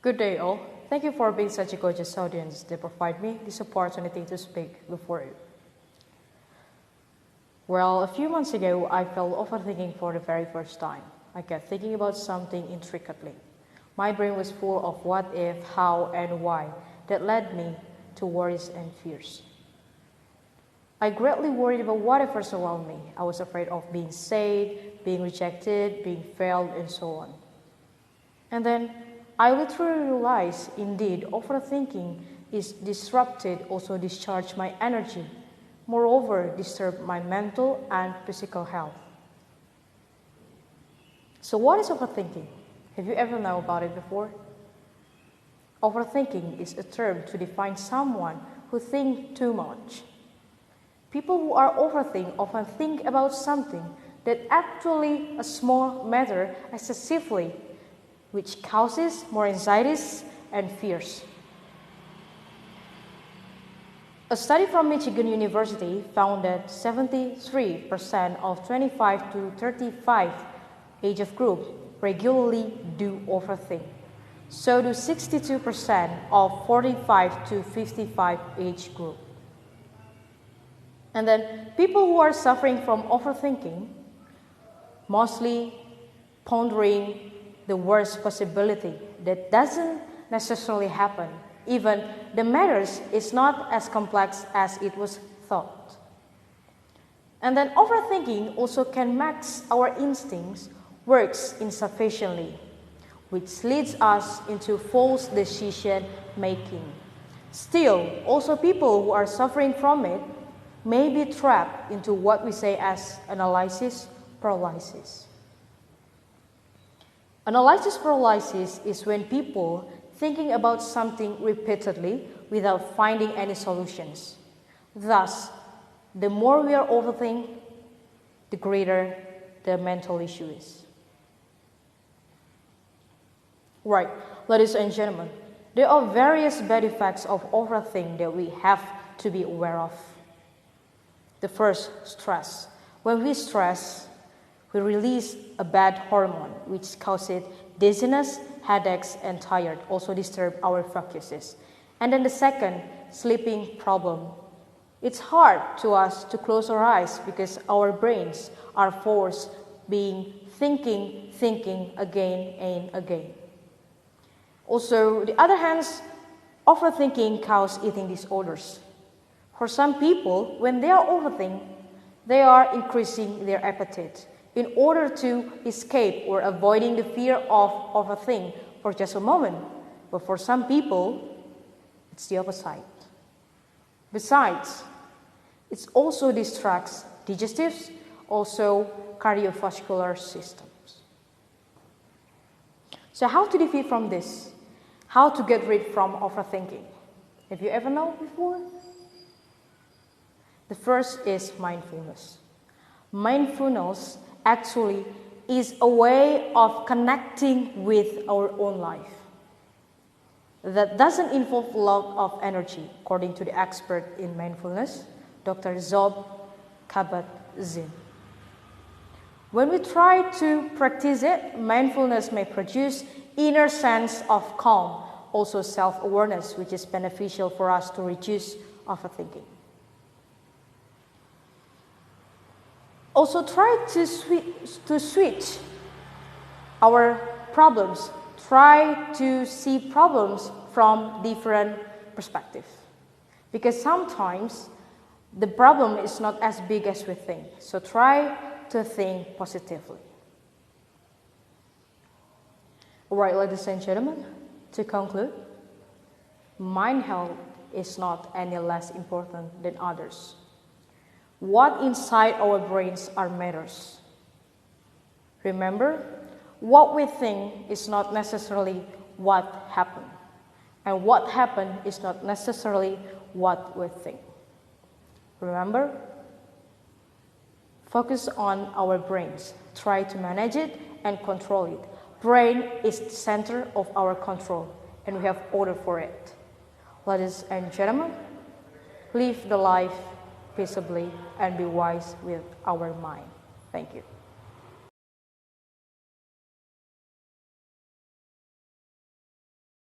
Good day all. Thank you for being such a gorgeous audience that provide me this opportunity to speak before you. Well, a few months ago, I felt overthinking for the very first time. I kept thinking about something intricately. My brain was full of what if, how, and why that led me to worries and fears. I greatly worried about whatever's around me. I was afraid of being sad, being rejected, being failed, and so on. And then I literally realized, indeed, overthinking is disrupted, also discharge my energy. Moreover, disturb my mental and physical health. So what is overthinking? Have you ever known about it before? Overthinking is a term to define someone who thinks too much. People who are overthink often think about something that actually a small matter excessively, which causes more anxieties and fears. A study from Michigan University found that 73% of 25 to 35 age of group regularly do overthink. So do 62% of 45 to 55 age group. And then people who are suffering from overthinking, mostly pondering the worst possibility that doesn't necessarily happen. Even the matters is not as complex as it was thought. And then overthinking also can make our instincts works insufficiently, which leads us into false decision making. Still, also people who are suffering from it may be trapped into what we say as analysis paralysis. Analysis paralysis is when people thinking about something repeatedly without finding any solutions. Thus, the more we are overthinking, the greater the mental issue is. Right, ladies and gentlemen, there are various bad effects of overthinking that we have to be aware of. The first, stress. When we stress, we release a bad hormone which causes dizziness, headaches, and tired, also disturb our focuses. And then the second, sleeping problem. It's hard to us to close our eyes because our brains are forced being thinking again and again. Also, the other hand, overthinking causes eating disorders. For some people, when they are overthinking, they are increasing their appetite in order to escape or avoiding the fear of overthinking for just a moment. But for some people, it's the opposite. Besides, it also distracts digestives, also cardiovascular systems. So how to defeat from this? How to get rid from overthinking? Have you ever known before? The first is mindfulness. Mindfulness actually is a way of connecting with our own life. That doesn't involve a lot of energy, according to the expert in mindfulness, Dr. Zob Kabat-Zinn. When we try to practice it, mindfulness may produce inner sense of calm, also self-awareness, which is beneficial for us to reduce overthinking. Also try to switch our problems. Try to see problems from different perspectives. Because sometimes the problem is not as big as we think. So try to think positively. Alright, ladies and gentlemen, to conclude, mind health is not any less important than others. What inside our brains are matters. Remember, what we think is not necessarily what happened, and what happened is not necessarily what we think. Remember, focus on our brains. Try to manage it and control it. Brain is the center of our control, and we have order for it. Ladies and gentlemen, live the life peaceably and be wise with our mind. Thank you.